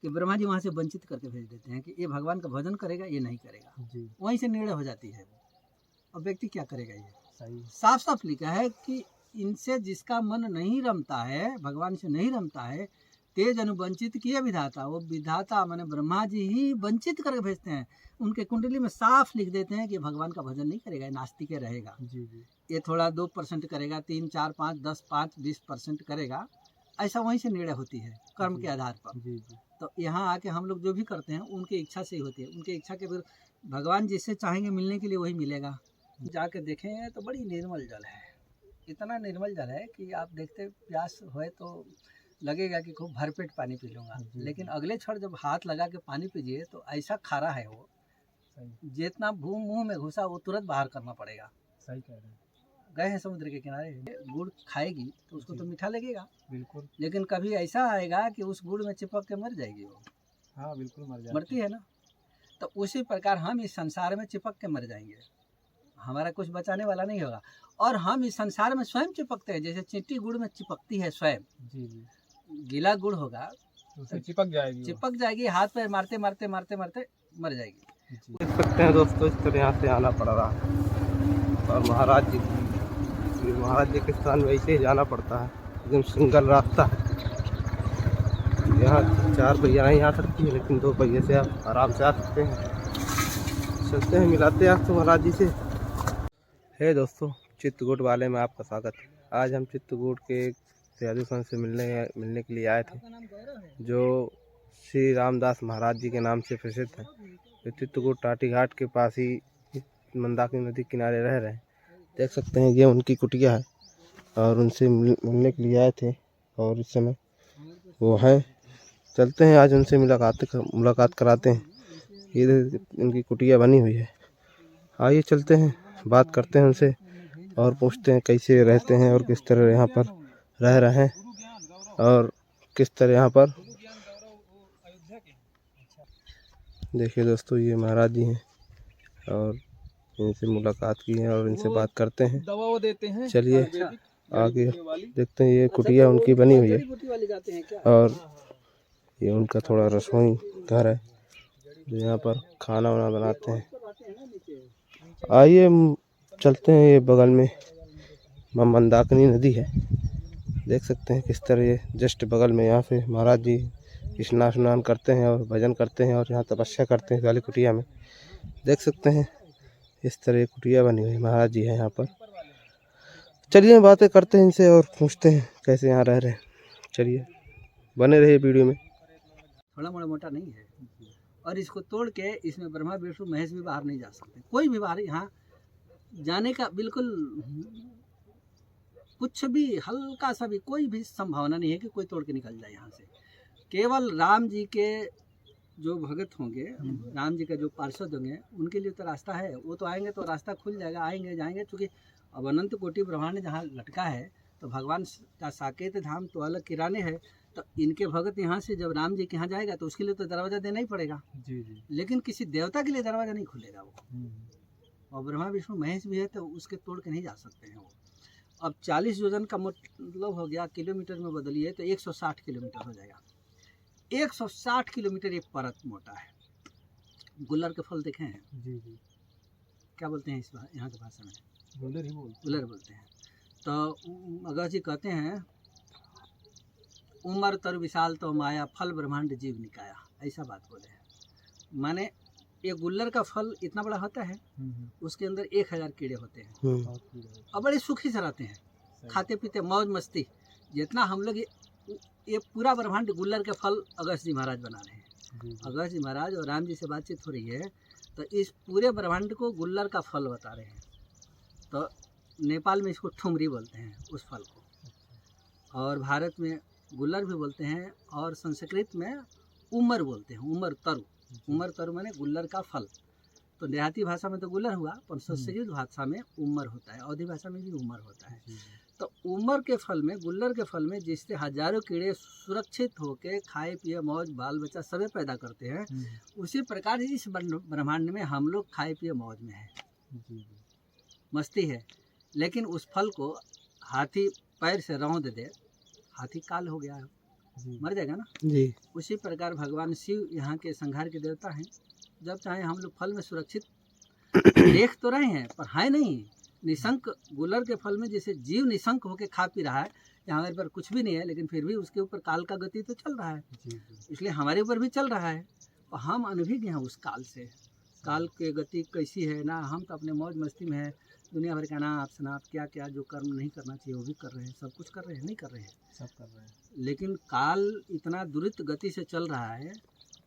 कि ब्रह्मा जी वहाँ से वंचित करके भेज देते हैं कि ये भगवान का भजन करेगा, ये नहीं करेगा। वहीं से निर्णय हो जाती है। अब व्यक्ति क्या करेगा? ये सही साफ साफ लिखा है कि इनसे जिसका मन नहीं रमता है, भगवान से नहीं रमता है, तेज अनुवंचित किए विधाता। वो विधाता माने ब्रह्मा जी ही वंचित करके भेजते हैं। उनके कुंडली में साफ लिख देते हैं कि भगवान का भजन नहीं करेगा, नास्तिक रहेगा। ये थोड़ा 2% करेगा, 3, 4, 5, 10, 5, 20% करेगा। ऐसा वहीं से निर्णय होती है कर्म के आधार पर। तो यहाँ आके हम लोग जो भी करते हैं उनकी इच्छा से ही होती है। उनके इच्छा के विरुद्ध भगवान जिससे चाहेंगे मिलने के लिए वही मिलेगा। जाके देखें तो बड़ी निर्मल जल है, इतना निर्मल जल है कि आप देखते प्यास होए तो लगेगा कि खूब भरपेट पानी पी लूँगा, लेकिन अगले क्षण जब हाथ लगा के पानी पीजिए तो ऐसा खारा है वो, जितना मुंह में घुसा वो तुरंत बाहर करना पड़ेगा। सही कह रहे हैं। गए हैं समुद्र के किनारे, गुड़ खाएगी तो उसको तो मीठा लगेगा बिल्कुल, लेकिन कभी ऐसा आएगा कि उस गुड़ में चिपक के मर जाएगी वो। हाँ बिल्कुल मरती है ना। तो उसी प्रकार हम इस संसार में चिपक के मर जाएंगे, हमारा कुछ बचाने वाला नहीं होगा। और हम इस संसार में स्वयं चिपकते हैं, जैसे चींटी गुड़ में चिपकती है स्वयं। जी। गीला गुड़ होगा तो चिपक जाएगी, हाथ पैर मारते मारते मारते मारते मर जाएगी। देख सकते हैं दोस्तों, इस तरह यहाँ से आना पड़ रहा है। और महाराज जी के स्थान में ऐसे ही जाना पड़ता है, एकदम सिंगल रास्ता है। यहाँ 4 पहिया नहीं आ सकती है, लेकिन 2 पहिए से आप आराम से आ सकते हैं। चलते हैं, मिलाते हैं आपको महाराज जी से। हे दोस्तों, चित्रकूट वाले में आपका स्वागत है। आज हम चित्रकूट के एक साधु संत से मिलने के लिए आए थे, जो श्री रामदास महाराज जी के नाम से प्रसिद्ध है। जो चित्रकूट टाटी घाट के पास ही मंदाकिनी नदी किनारे रह रहे हैं। देख सकते हैं ये उनकी कुटिया है, और उनसे मिलने के लिए आए थे, और इस समय वो हैं। चलते हैं, आज उनसे मुलाकात कराते हैं। ये इनकी कुटिया बनी हुई है। आइए चलते हैं, बात करते हैं उनसे और पूछते हैं कैसे रहते हैं और किस तरह यहाँ पर रह रहे हैं, और किस तरह यहाँ पर। देखिए दोस्तों, ये महाराज जी हैं, और इनसे मुलाकात की है और इनसे बात करते हैं। दवा देते हैं। चलिए आगे देखते हैं। ये कुटिया उनकी बनी हुई है, और ये उनका थोड़ा रसोई घर है, जो यहाँ पर खाना वाना बनाते हैं। आइए चलते हैं। ये बगल में मंदाकिनी नदी है, देख सकते हैं किस तरह। ये जस्ट बगल में यहाँ पे महाराज जी स्नान करते हैं और भजन करते हैं, और यहाँ तपस्या करते हैं वाली कुटिया में। देख सकते हैं इस तरह कुटिया बनी हुई महाराज जी है यहाँ पर। चलिए बातें करते हैं इनसे और पूछते हैं कैसे यहाँ रह रहे हैं। चलिए बने रहिए वीडियो में। थोड़ा मोटा नहीं है, और इसको तोड़ के इसमें ब्रह्मा विष्णु महेश भी बाहर नहीं जा सकते। कोई भी बाहर यहाँ जाने का बिल्कुल कुछ भी हल्का सा भी कोई भी संभावना नहीं है कि कोई तोड़ के निकल जाए यहाँ से। केवल राम जी के जो भगत होंगे, राम जी का जो पार्षद होंगे, उनके लिए तो रास्ता है। वो तो आएंगे तो रास्ता खुल जाएगा, आएंगे जाएंगे। चूँकि अब अनंत कोटि ब्रह्मांड जहाँ लटका है, तो भगवान का साकेत धाम तो अलग किराने है। तो इनके भगत यहाँ से जब राम जी के यहाँ जाएगा तो उसके लिए तो दरवाज़ा देना ही पड़ेगा। जी। लेकिन किसी देवता के लिए दरवाज़ा नहीं खुलेगा वो। और ब्रह्मा विष्णु महेश भी है, तो उसके तोड़ के नहीं जा सकते हैं वो। अब 40 योजन का मतलब हो गया, किलोमीटर में बदलिए तो 160 किलोमीटर हो जाएगा। 160 किलोमीटर ये परत मोटा है। गुल्लर के फल देखे हैं? जी। क्या बोलते हैं इस यहाँ की भाषा में? गुल्लर बोलते हैं। तो अगर जी कहते हैं, उमर तर विशाल तो माया, फल ब्रह्मांड जीव निकाया, ऐसा बात बोले हैं। माने ये गुल्लर का फल इतना बड़ा होता है, उसके अंदर 1000 कीड़े होते हैं, और बड़े सुखी से रहते हैं, खाते पीते मौज मस्ती। जितना हम लोग ये पूरा ब्रह्मांड गुल्लर के फल अगस्त जी महाराज बना रहे हैं। अगस्त जी महाराज और राम जी से बातचीत हो रही है, तो इस पूरे ब्रह्मांड को गुल्लर का फल बता रहे हैं। तो नेपाल में इसको ठुमरी बोलते हैं उस फल को, और भारत में गुल्लर भी बोलते हैं, और संस्कृत में उमर बोलते हैं। उमर तरु माने गुल्लर का फल। तो देहाती भाषा में तो गुल्लर हुआ, पर संस्कृत भाषा में उमर होता है, अवधी भाषा में भी उमर होता है। तो उमर के फल में, गुल्लर के फल में, जिससे हजारों कीड़े सुरक्षित होकर खाए पिए मौज बाल बच्चा सभी पैदा करते हैं, उसी प्रकार इस ब्रह्मांड में हम लोग खाए पिए मौज में हैं, मस्ती है। लेकिन उस फल को हाथी पैर से रौंद दे, हाथी काल हो गया है, मर जाएगा ना जी। उसी प्रकार भगवान शिव यहाँ के संहार के देवता हैं। जब चाहे हम लोग फल में सुरक्षित देख तो रहे हैं पर है नहीं निशंक। गुलर के फल में जैसे जीव निशंक होके खा पी रहा है, यहाँ हमारे पर कुछ भी नहीं है लेकिन फिर भी उसके ऊपर काल का गति तो चल रहा है। इसलिए हमारे ऊपर भी चल रहा है और हम अनभिज्ञ हैं उस काल से। काल की गति कैसी है ना, हम तो अपने मौज मस्ती में है, दुनिया भर का नाप शनाप क्या क्या जो कर्म नहीं करना चाहिए वो भी कर रहे हैं, सब कुछ कर रहे हैं, नहीं कर रहे हैं, सब कर रहे हैं। लेकिन काल इतना द्रुत गति से चल रहा है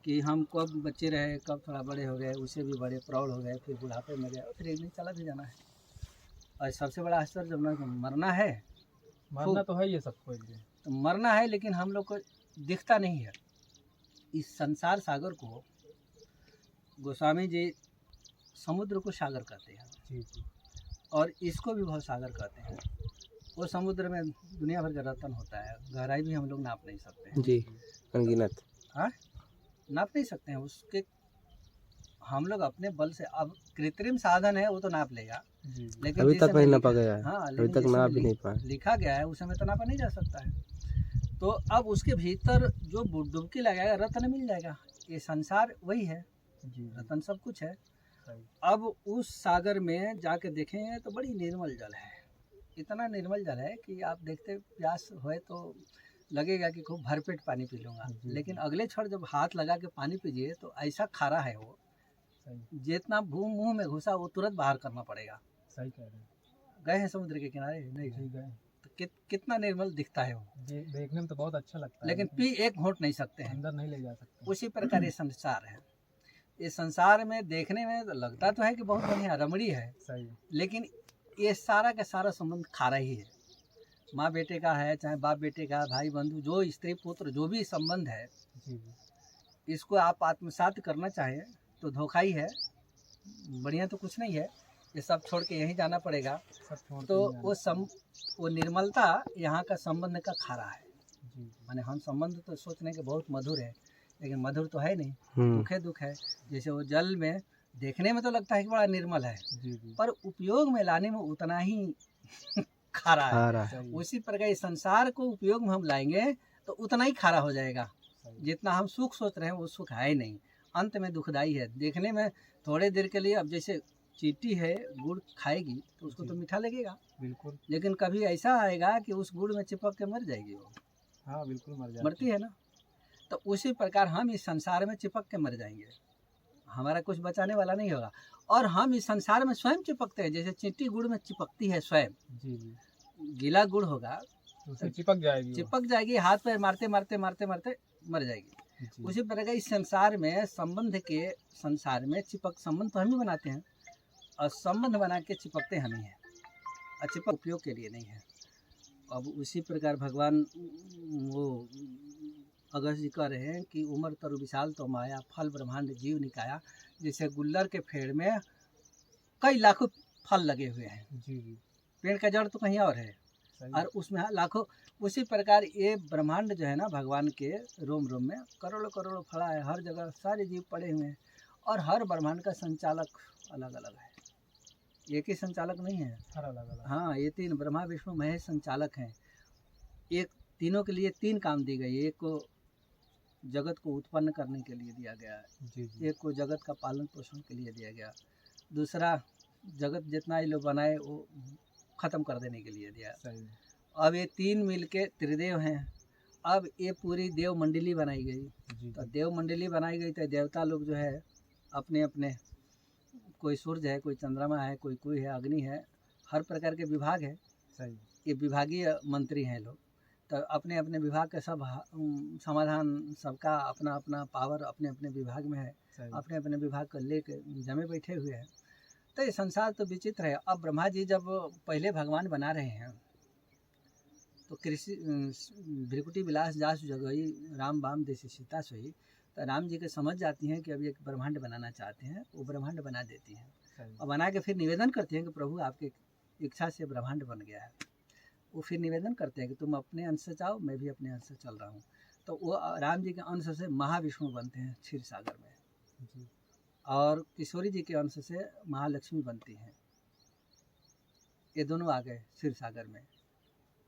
कि हम कब बच्चे रहे, कब थोड़ा बड़े हो गए, उससे भी बड़े प्रौढ़ हो गए, फिर बुढ़ापे में गए, फिर एक दिन चला भी जाना है। और सबसे बड़ा आश्चर्य जब मरना है, मरना तो है ये सबको, तो मरना है लेकिन हम लोग को दिखता नहीं है। इस संसार सागर को गोस्वामी जी समुद्र को सागर कहते हैं जी जी। और इसको भी भव सागर कहते हैं। वो समुद्र में दुनिया भर का रतन होता है, गहराई भी हम लोग नाप नहीं सकते हैं जी, अनगिनत। हाँ, नाप नहीं सकते हैं उसके। हम लोग अपने बल से, अब कृत्रिम साधन है वो तो नाप लेगा, लेकिन अभी तक नहीं नापा गया है। हाँ, अभी तक नाप भी नहीं पाया, लिखा गया है उस समय तो नापा नहीं जा सकता है। तो अब उसके भीतर जो डुबकी लगाएगा रत्न मिल जाएगा। ये संसार वही है, रतन सब कुछ है। अब उस सागर में जाके देखें तो बड़ी निर्मल जल है, इतना निर्मल जल है कि आप देखते प्यास होए तो लगेगा कि खूब भरपेट पानी पी लूँगा, लेकिन अगले क्षण जब हाथ लगा के पानी पीजिए तो ऐसा खारा है वो, जितना मुंह में घुसा वो तुरंत बाहर करना पड़ेगा। सही कह रहे हैं। गए हैं समुद्र के किनारे? नहीं गए। तो कितना निर्मल दिखता है वो, देखने में तो बहुत अच्छा लगता है, लेकिन पी एक घोंट नहीं सकते हैं, अंदर नहीं ले जा सकते। उसी प्रकार ये संसार है। ये संसार में देखने में तो लगता तो है कि बहुत बढ़िया रमणी है, सही, लेकिन ये सारा का सारा संबंध खारा ही है। माँ बेटे का है, चाहे बाप बेटे का, भाई बंधु, जो स्त्री पुत्र जो भी संबंध है, इसको आप आत्मसात करना चाहें तो धोखा ही है, बढ़िया तो कुछ नहीं है। ये सब छोड़ के यहीं जाना पड़ेगा। तो वो निर्मलता यहाँ का संबंध का खारा है। माने हम संबंध तो सोचने के बहुत मधुर है, लेकिन मधुर तो है नहीं, दुख है, दुख है। जैसे वो जल में देखने में तो लगता है कि बड़ा निर्मल है, पर उपयोग में लाने में उतना ही खारा है। उसी प्रकार इस संसार को उपयोग में हम लाएंगे तो उतना ही खारा हो जाएगा। जितना हम सुख सोच रहे हैं वो सुख है ही नहीं, अंत में दुखदाई है। देखने में थोड़े देर के लिए, अब जैसे चींटी है गुड़ खाएगी तो उसको तो मीठा लगेगा, बिल्कुल, लेकिन कभी ऐसा आएगा कि उस गुड़ में चिपक के मर जाएगी वो। हाँ बिल्कुल, मरती है ना। तो उसी प्रकार हम इस संसार में चिपक के मर जाएंगे, हमारा कुछ बचाने वाला नहीं होगा। और हम इस संसार में स्वयं चिपकते हैं, जैसे चींटी गुड़ में चिपकती है स्वयं। जी। गीला गुड़ होगा तो चिपक जाएगी, हाथ पैर मारते मारते मारते मारते मर जाएगी। उसी प्रकार इस संसार में संबंध के संसार में संबंध तो हम ही बनाते हैं और संबंध बना के चिपकते हम ही हैं, और चिपक उपयोग के लिए नहीं है। अब उसी प्रकार भगवान वो अगस्त जी कह रहे हैं कि उमर तरु विशाल तो माया, फल ब्रह्मांड जीव निकाया। जैसे गुल्लर के पेड़ में कई लाखों फल लगे हुए हैं, पेड़ का जड़ तो कहीं और है और उसमें लाखों। उसी प्रकार ये ब्रह्मांड जो है ना, भगवान के रोम रोम में करोड़ों करोड़ों फड़ा है, हर जगह सारे जीव पड़े हुए हैं, और हर ब्रह्मांड का संचालक अलग अलग है, एक ही संचालक नहीं है, हर अलग अलग। हाँ, ये तीन ब्रह्मा विष्णु महेश संचालक हैं। एक तीनों के लिए तीन काम दी गई, एक को जगत को उत्पन्न करने के लिए दिया गया है, एक को जगत का पालन पोषण के लिए दिया गया, दूसरा जगत जितना ये लोग बनाए वो ख़त्म कर देने के लिए दिया। अब ये तीन मिलके त्रिदेव हैं। अब ये पूरी देव मंडली बनाई गई। तो देव मंडली बनाई गई तो देवता लोग जो है अपने अपने, कोई सूर्य है, कोई चंद्रमा है, कोई है, अग्नि है, हर प्रकार के विभाग है। सही, ये विभागीय मंत्री हैं लोग। तो अपने अपने विभाग के सब समाधान, सबका अपना अपना पावर अपने अपने विभाग में है, अपने अपने विभाग को लेकर जमे बैठे हुए हैं। तो ये संसार तो विचित्र है। अब ब्रह्मा जी जब पहले भगवान बना रहे हैं तो कृषि भृकुटी विलास जासु जगई, राम बाम देसी सीता सोई। तो राम जी के समझ जाती हैं कि अब एक ब्रह्मांड बनाना चाहते हैं, वो ब्रह्मांड बना देती हैं और बना के फिर निवेदन करती हैं कि प्रभु आपकी इच्छा से ब्रह्मांड बन गया है। वो फिर निवेदन करते हैं कि तुम अपने अंश से चाहो, मैं भी अपने अंश से चल रहा हूँ। तो वो राम जी के अंश से महाविष्णु बनते हैं क्षीर सागर में, और किशोरी जी के अंश से महालक्ष्मी बनती हैं। ये दोनों आ गए क्षीर सागर में।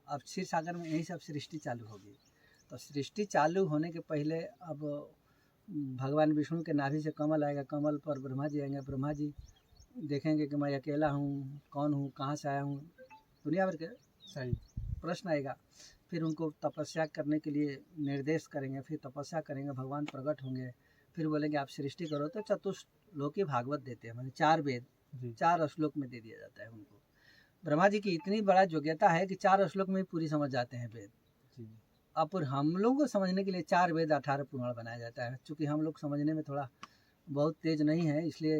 अब क्षीर सागर में यही सब सृष्टि चालू होगी। तो सृष्टि चालू होने के पहले अब भगवान विष्णु के नाभि से कमल आएगा, कमल पर ब्रह्मा जी आएंगे, ब्रह्मा जी देखेंगे कि मैं अकेला हूँ, कौन हूँ, कहाँ से आया हूँ, दुनिया भर के सही प्रश्न आएगा। फिर उनको तपस्या करने के लिए निर्देश करेंगे, फिर तपस्या करेंगे, भगवान प्रकट होंगे, फिर बोलेंगे आप सृष्टि करो। तो चतुश्लोकी भागवत देते हैं, मतलब 4 वेद 4 श्लोक में दे दिया जाता है उनको। ब्रह्मा जी की इतनी बड़ा योग्यता है कि 4 श्लोक में पूरी समझ जाते हैं वेद। अब पर हम लोगों को समझने के लिए 4 वेद 18 पुराण बनाया जाता है। चूँकि हम लोग समझने में थोड़ा बहुत तेज नहीं है, इसलिए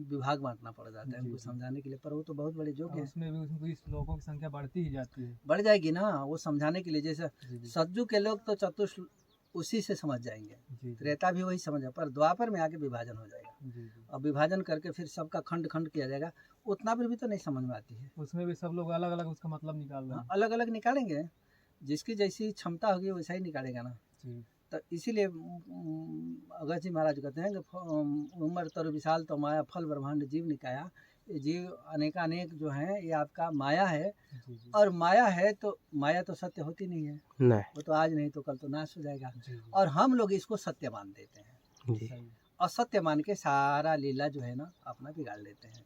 विभाग बांटना पड़ जाता है उनको समझाने के लिए। पर वो तो बहुत बड़े जोक है, उसमें श्लोकों की संख्या बढ़ती ही जाती है, बढ़ जाएगी ना वो समझाने के लिए। जैसे सज्जू के लोग तो चतुश्ल उसी से समझ जाएंगे, त्रेता भी वही समझा, पर द्वापर में आके विभाजन हो जाएगा। अब विभाजन करके फिर सबका खंड खंड किया जाएगा, उतना पर भी तो नहीं समझ में आती है। उसमें भी सब लोग अलग अलग उसका मतलब निकाल रहे हैं। अलग अलग निकालेंगे, जिसकी जैसी क्षमता होगी वैसा ही निकालेगा ना। तो इसीलिए अगस्त जी महाराज कहते हैं कि उम्र तरु विशाल तो माया फल ब्रह्मांड जीव निकाया। ये जीव अनेकानेक जो हैं ये आपका माया है, और माया है तो माया तो सत्य होती नहीं है, वो तो आज नहीं तो कल तो नाश हो जाएगा। और हम लोग इसको सत्य मान देते हैं, और सत्य मान के सारा लीला जो है ना अपना बिगाड़ लेते हैं।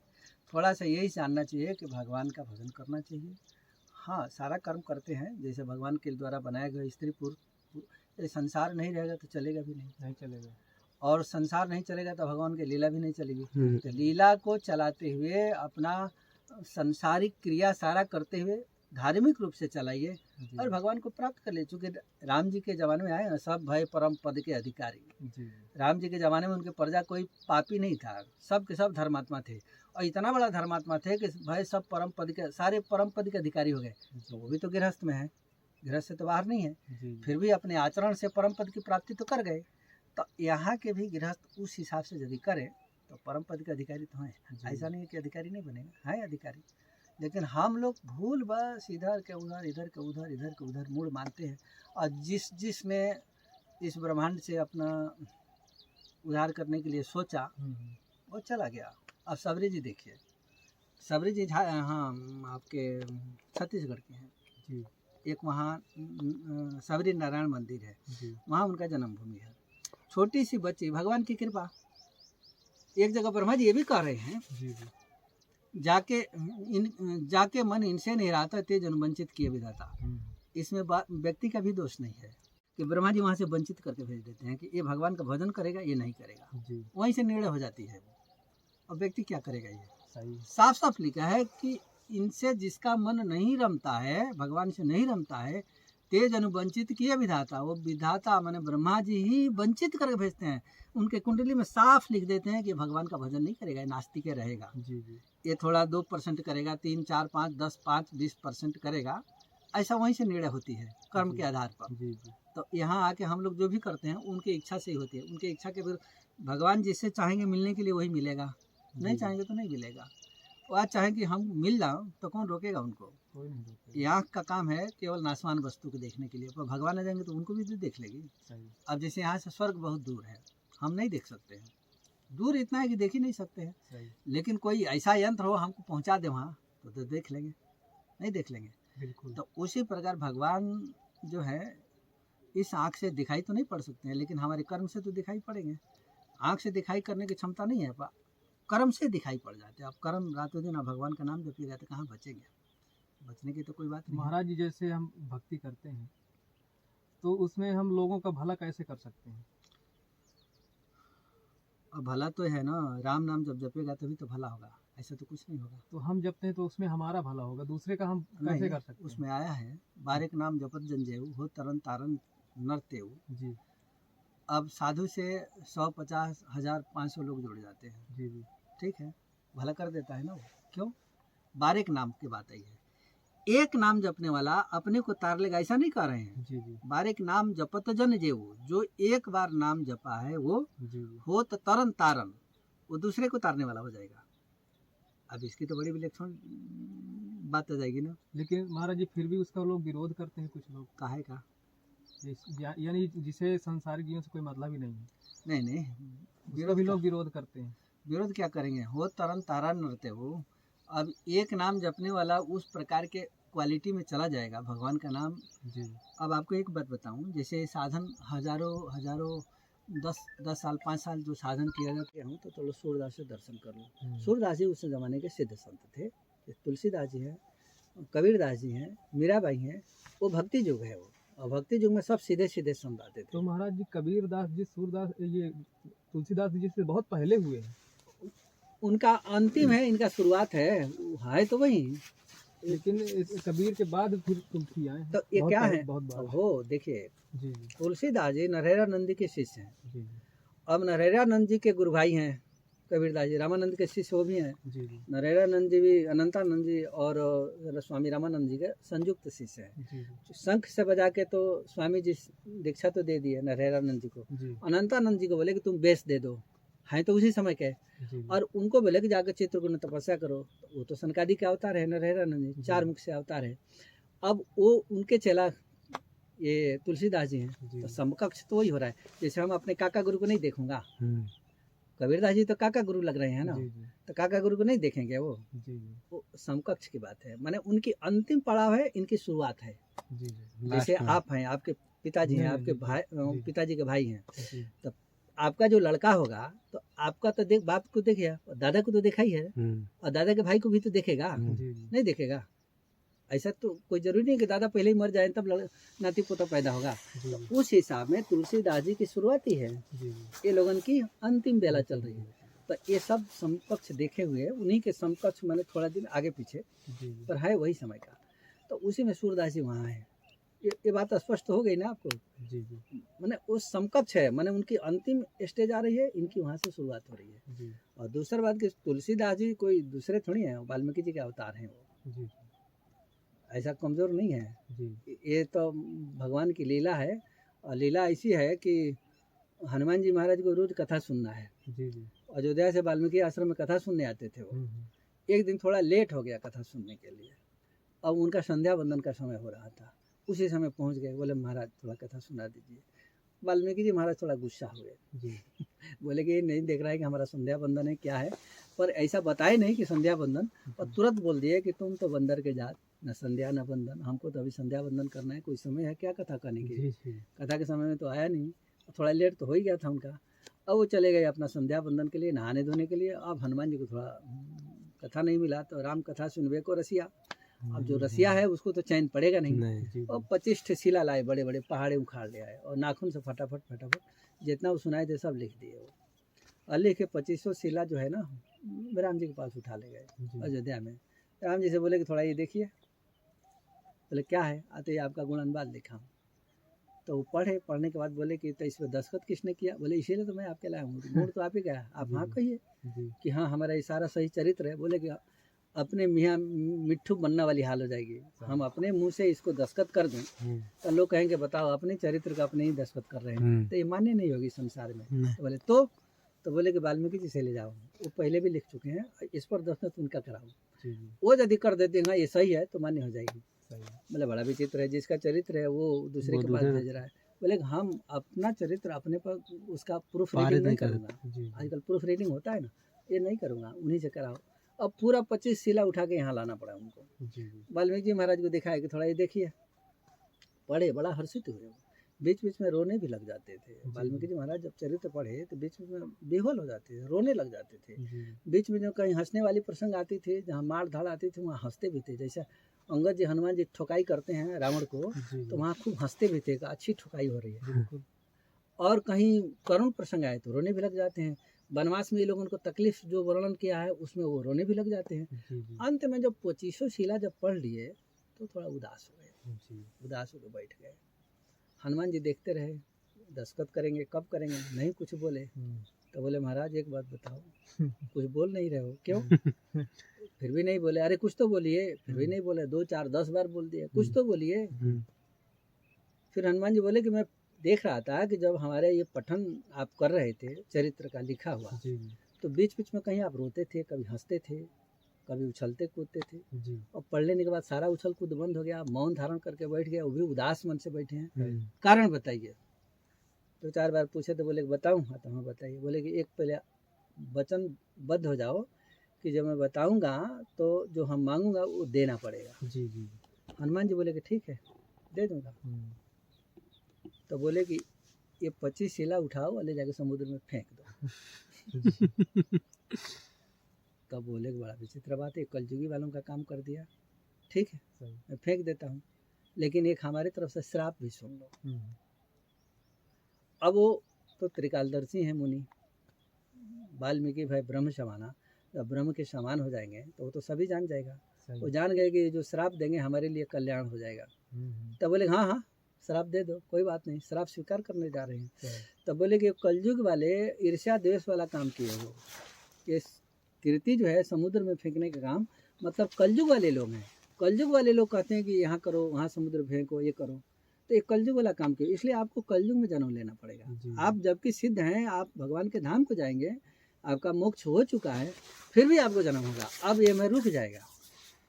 थोड़ा सा यही जानना चाहिए कि भगवान का भजन करना चाहिए। हाँ, सारा कर्म करते हैं जैसे भगवान के द्वारा बनाया गया स्त्री पुरुष। ये संसार नहीं रहेगा तो चलेगा भी नहीं चलेगा, और संसार नहीं चलेगा तो भगवान की लीला भी नहीं चलेगी। तो लीला को चलाते हुए अपना संसारिक क्रिया सारा करते हुए धार्मिक रूप से चलाइए और भगवान को प्राप्त कर लिए। चूँकि राम जी के ज़माने में आए ना, सब भय परम पद के अधिकारी। राम जी के ज़माने में उनके प्रजा कोई पापी नहीं था, सब के सब धर्मात्मा थे, और इतना बड़ा धर्मात्मा थे कि भाई सब परम पद के सारे परम पद के अधिकारी हो गए। तो वो भी तो गृहस्थ में है, गृहस्थ से तो बाहर नहीं है, फिर भी अपने आचरण से परम पद की प्राप्ति तो कर गए। तो यहाँ के भी गृहस्थ उस हिसाब से यदि करें तो परम पद के अधिकारी तो हैं। ऐसा नहीं है कि अधिकारी नहीं बनेगा, है अधिकारी। लेकिन हम लोग भूल बस इधर के उधर, इधर के उधर, इधर के उधर मूड मानते हैं, और जिसने इस ब्रह्मांड से अपना उद्धार करने के लिए सोचा वो चला गया। अब सबरी जी देखिए, सबरी जी हाँ आपके छत्तीसगढ़ के हैं जी। एक वहाँ सबरी नारायण मंदिर है, वहाँ उनका जन्मभूमि है। छोटी सी बच्ची, भगवान की कृपा। एक जगह ब्रह्मा जी ये भी कह रहे हैं जाके मन इनसे नहीं रहता तेज अनुवंचित किए विधाता। इसमें व्यक्ति का भी दोष नहीं है कि ब्रह्मा जी वहाँ से वंचित करके भेज देते हैं कि ये भगवान का भजन करेगा, ये नहीं करेगा, वहीं से निर्णय हो जाती है वो। अब व्यक्ति क्या करेगा, ये साफ साफ लिखा है कि इनसे जिसका मन नहीं रमता है, भगवान से नहीं रमता है, तेज अनुवंचित किए विधाता। वो विधाता माने ब्रह्मा जी ही वंचित करके भेजते हैं। उनके कुंडली में साफ लिख देते हैं कि भगवान का भजन नहीं करेगा, नास्तिक रहेगा, ये थोड़ा 2% करेगा, 3, 4, 5, 10, 5, 20% करेगा। ऐसा वहीं से निर्णय होती है कर्म के आधार पर। तो यहाँ आके हम लोग जो भी करते हैं उनकी इच्छा से ही होती है। उनके इच्छा के विरुद्ध भगवान जिससे चाहेंगे मिलने के लिए वही मिलेगा, नहीं चाहेंगे तो नहीं मिलेगा। वो आज चाहें कि हम मिल जाओ तो कौन रोकेगा उनको। यहाँ का काम है केवल नाशवान वस्तु को देखने के लिए, पर भगवान आ जाएंगे तो उनको भी देख लेगी। अब जैसे यहाँ से स्वर्ग बहुत दूर है, हम नहीं देख सकते हैं, दूर इतना है कि देख ही नहीं सकते हैं। लेकिन कोई ऐसा यंत्र हो हमको पहुँचा दे वहाँ तो देख लेंगे, नहीं देख लेंगे। तो उसी प्रकार भगवान जो है इस आँख से दिखाई तो नहीं पड़ सकते हैं, लेकिन हमारे कर्म से तो दिखाई पड़ेंगे। आँख से दिखाई करने की क्षमता नहीं है, कर्म से दिखाई पड़ जाते हैं। अब कर्म रातों दिन भगवान का नाम जपी रहते, कहाँ बचेंगे? बचने की तो कोई बात नहीं। महाराज जी जैसे हम भक्ति करते हैं तो उसमें हम लोगों का भला कैसे कर सकते हैं? अब भला तो है ना, राम नाम जब जपेगा तभी तो भला होगा, ऐसा तो कुछ नहीं होगा। तो हम जपते हैं तो उसमें हमारा भला होगा, दूसरे का हम कैसे कर सकते हैं? उसमें आया है बारेक नाम जपत जंजेऊ हो तरन तारन नरतेऊ जी। अब साधु से 100, 50, 1000, 500 लोग जुड़ जाते हैं जी, ठीक है, भला कर देता है ना वो। क्यों? बारेक नाम की बात आई है। एक नाम जपने वाला अपने को तार लेगा ऐसा नहीं कह रहे हैं जी। बारेक नाम जपत जन जेऊ, जो एक बार नाम जपा है वो हो तो तरन तारन, वो दूसरे को तारने वाला हो जाएगा। अब इसकी तो बड़ी विलक्षण बात आ जाएगी ना। लेकिन महाराज जी फिर भी उसका लोग विरोध करते हैं, कुछ लोग। काहे का? यानी जिसे संसारिक जीवन से कोई मतलब ही नहीं है। नहीं, विरोध भी लोग विरोध करते हैं। विरोध क्या करेंगे? हो तरन तारन नरते हो। अब एक नाम जपने वाला उस प्रकार के क्वालिटी में चला जाएगा भगवान का नाम। जी अब आपको एक बात बताऊं, जैसे साधन हजारों 10 साल 5 साल जो साधन किया करते हूँ, तो चलो सूरदास से दर्शन कर लो। सूरदास जी उस ज़माने के सिद्ध संत थे। तुलसीदास जी हैं, कबीरदास जी हैं, मीराबाई हैं, वो भक्ति युग है वो, और भक्ति युग में सब सीधे सीधे संत आते थे। तो महाराज जी कबीरदास जी, सूरदास, ये तुलसीदास जी से बहुत पहले हुए हैं। उनका अंतिम है, इनका शुरुआत है तो वही। लेकिन कबीर के बाद फिर तुलसी आए हैं। तो ये क्या है, बहुत बार हो देखिए, जी तुलसीदास जी नरहरानंद जी के शिष्य हैं। जी अब नरहरानंद जी के गुरु भाई हैं कबीरदास जी, रामानंद के शिष्य वो भी हैं। जी जी नरहरानंद जी भी अनंतानंद जी और स्वामी रामानंद जी के संयुक्त शिष्य हैं। जी शंख से बजा के तो स्वामी जी दीक्षा तो दे दिए नरहरानंद जी को। जी अनंतानंद जी को बोले कि तुम बेस दे दो, हैं तो उसी समय के। जी और उनको बोले कि जाकर चित्रकूट में तपस्या करो। वो तो सनकादि के अवतार है नरहरानंद जी, 4 मुख से अवतार है। अब वो उनके चेला ये तुलसीदास जी हैं, तो समकक्ष तो वही हो रहा है। जैसे हम अपने काका गुरु को नहीं देखूंगा, कबीरदास जी तो काका गुरु लग रहे हैं ना, तो काका गुरु को नहीं देखेंगे वो समकक्ष की बात है। माने उनकी अंतिम पड़ाव है, इनकी शुरुआत है। जैसे आप हैं, आपके पिताजी हैं, आपके भाई, पिताजी के भाई हैं, तो आपका जो लड़का होगा तो आपका तो देख, बाप को देखिए, दादा को तो देखा ही है, और दादा के भाई को भी तो देखेगा, नहीं देखेगा? ऐसा तो कोई जरूरी नहीं कि दादा पहले ही मर जाए तब नाती पोता पैदा होगा। तो उस हिसाब में तुलसीदास जी की शुरुआत ही है, ये लोगन की अंतिम बेला चल रही है। तो ये सब समकक्ष देखे हुए, उन्हीं के समकक्ष मैंने थोड़ा दिन आगे पीछे, पर है वही समय का। तो उसी में सूरदास जी वहाँ है। ये बात स्पष्ट हो गई ना आपको? मैंने उस समकक्ष है, मैंने उनकी अंतिम स्टेज आ रही है, इनकी वहाँ से शुरुआत हो रही है। और दूसरी बात कि तुलसीदास जी कोई दूसरे थोड़ी हैं, वाल्मीकि जी के अवतार हैं वो, ऐसा कमज़ोर नहीं है। ये तो भगवान की लीला है, और लीला ऐसी है कि हनुमान जी महाराज को रोज़ कथा सुनना है। अयोध्या से वाल्मीकि आश्रम में कथा सुनने आते थे वो। एक दिन थोड़ा लेट हो गया कथा सुनने के लिए, अब उनका संध्या वंदन का समय हो रहा था। उसी समय पहुंच गए, बोले महाराज थोड़ा कथा सुना दीजिए। वाल्मीकि जी महाराज थोड़ा गुस्सा हुए, बोले कि ये नहीं देख रहा है कि हमारा संध्या वंदन है क्या है, पर ऐसा बताए नहीं कि संध्या वंदन, और तुरंत बोल दिए कि तुम तो बंदर के जात, न संध्या न वंदन, हमको तो अभी संध्या वंदन करना है, कोई समय है क्या कथा करने के लिए? कथा के समय में तो आया नहीं, थोड़ा लेट तो हो ही गया था उनका। अब वो चले गए अपना संध्या वंदन के लिए, नहाने धोने के लिए। अब हनुमान जी को थोड़ा कथा नहीं मिला, तो राम कथा सुनबे को रसिया। अब जो रसिया है उसको तो चैन पड़ेगा नहीं। और 25 शिला लाए, बड़े बड़े पहाड़े उखाड़ ले आए, और नाखून से फटाफट जितना वो सुनाए थे सब लिख दिए वो। और लिख के 2500 शिला जो है ना, राम जी के पास उठा ले गए अयोध्या में। राम जी से बोले कि थोड़ा ये देखिए। बोले क्या है? आते ही आपका गुण अनुवाद लिखा हूँ। तो वो पढ़ने के बाद बोले कि तो इसमें दस्तखत किसने किया? बोले इसीलिए तो मैं आपके लाया हूँ, गुण तो आप ही गया, आप हाँ कहिए कि हाँ हमारा ये सारा सही चरित्र है। बोले कि अपने मियाँ मिट्ठू बनने वाली हाल हो जाएगी, हम अपने मुंह से इसको दस्तखत कर दें तो लोग कहेंगे बताओ अपने चरित्र का अपने ही दस्तखत कर रहे हैं, तो ये मान्य नहीं होगी संसार में। तो बोले तो बोले कि वाल्मीकि जी से ले जाओ, वो पहले भी लिख चुके हैं, इस पर दस्तखत उनका कराओ। वो यदि कर देते हैं ये सही है तो मान्य हो जाएगी। बोले बड़ा विचित्र है, जिसका चरित्र है वो दूसरे के पास भेज रहा है। बोले हम अपना चरित्र अपने पर उसका प्रूफ रीडिंग नहीं करूँगा, आजकल प्रूफ रीडिंग होता है ना, ये नहीं करूँगा, उन्हीं से कराओ। अब पूरा 25 शिला उठा के यहाँ लाना पड़ा उनको। वाल्मीकि जी महाराज को दिखाया कि थोड़ा ये देखिए, पढ़े, बड़ा हर्षित हुए, बीच बीच में रोने भी लग जाते थे। वाल्मीकि जी महाराज जब चरित्र पढ़े तो बीच बीच में बेहोल हो जाते थे, रोने लग जाते थे। बीच में जो कहीं हंसने वाली प्रसंग आती थी, जहाँ मार धाड़ आती थी, वहाँ हंसते भी थे। जैसे अंगद जी हनुमान जी ठोकाई करते हैं रावण को, तो वहाँ खूब हंसते भी थे, अच्छी ठोकाई हो रही है। और कहीं करुण प्रसंग आए तो रोने भी लग जाते हैं। वनवास में ये लोगों को तकलीफ जो वर्णन किया है उसमें वो रोने भी लग जाते हैं। अंत में जब 2500 शिला जब पढ़ लिए तो थोड़ा उदास हो गए, उदास होकर बैठ गए। हनुमान जी देखते रहे, दस्तखत करेंगे कब करेंगे, नहीं कुछ बोले। तो बोले महाराज एक बात बताओ, कुछ बोल नहीं रहे हो क्यों? फिर भी नहीं बोले। अरे कुछ तो बोलिए, फिर भी नहीं बोले। 2 4 10 बार बोल दिए, कुछ तो बोलिए। फिर हनुमान जी बोले कि मैं देख रहा था कि जब हमारे ये पठन आप कर रहे थे चरित्र का लिखा हुआ, तो बीच बीच में कहीं आप रोते थे, कभी हंसते थे, कभी उछलते कूदते थे, और पढ़ लेने के बाद सारा उछल कूद बंद हो गया, मौन धारण करके बैठ गया, वो भी उदास मन से बैठे हैं। कारण बताइए। 2 4 बार पूछे तो बोले बताऊँ? हाँ तो हाँ बताइए। बोले कि एक पहले वचनबद्ध हो जाओ कि जब मैं बताऊंगा तो जो हम मांगूंगा वो देना पड़ेगा। हनुमान जी बोले कि ठीक है दे दूंगा। तो बोले कि ये 25 शिला उठाओ और ले जाके समुद्र में फेंक दो। तब बोले कि बड़ा विचित्र बात है, कलयुगी वालों का काम कर दिया। ठीक है मैं फेंक देता हूँ, लेकिन एक हमारी तरफ से श्राप भी सुन लो। अब वो तो त्रिकालदर्शी हैं मुनि, वाल्मीकि भाई ब्रह्म समाना, जब ब्रह्म के समान हो जाएंगे तो वो तो सभी जान जाएगा। वो जान गए कि ये जो श्राप देंगे हमारे लिए कल्याण हो जाएगा। तब बोले हाँ हाँ श्राप दे दो, कोई बात नहीं, श्राप स्वीकार करने जा रहे हैं। तब बोले कि कलयुग वाले ईर्ष्या द्वेष वाला काम किए हो, ये कीर्ति जो है समुद्र में फेंकने का काम, मतलब कलयुग वाले लोग हैं। कलयुग वाले लोग कहते हैं कि यहाँ करो, वहाँ समुद्र फेंको, ये करो, तो एक कलयुग वाला काम किया, इसलिए आपको कलयुग में जन्म लेना पड़ेगा। आप जबकि सिद्ध हैं, आप भगवान के धाम को जाएंगे, आपका मोक्ष हो चुका है, फिर भी आपको जन्म होगा। अब ये मैं रुक जाएगा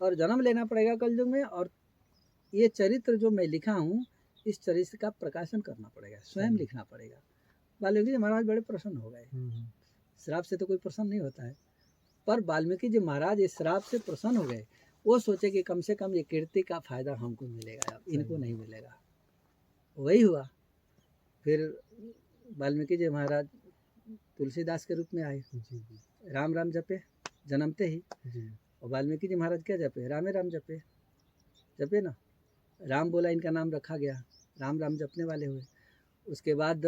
और जन्म लेना पड़ेगा कलयुग में। और ये चरित्र जो मैं लिखा हूँ, इस चरित्र का प्रकाशन करना पड़ेगा, स्वयं लिखना पड़ेगा। वाल्मीकि जी महाराज बड़े प्रसन्न हो गए। श्राप से तो कोई प्रसन्न नहीं होता है, पर वाल्मीकि जी महाराज इस श्राप से प्रसन्न हो गए। वो सोचे कि कम से कम ये कीर्ति का फायदा हमको मिलेगा, इनको नहीं मिलेगा। वही हुआ। फिर वाल्मीकि जी महाराज तुलसीदास के रूप में आए, राम राम जपे जन्मते ही। और वाल्मीकि जी महाराज क्या जपे, रामे राम जपे, जपे ना, राम बोला इनका नाम रखा गया, राम राम जपने वाले हुए। उसके बाद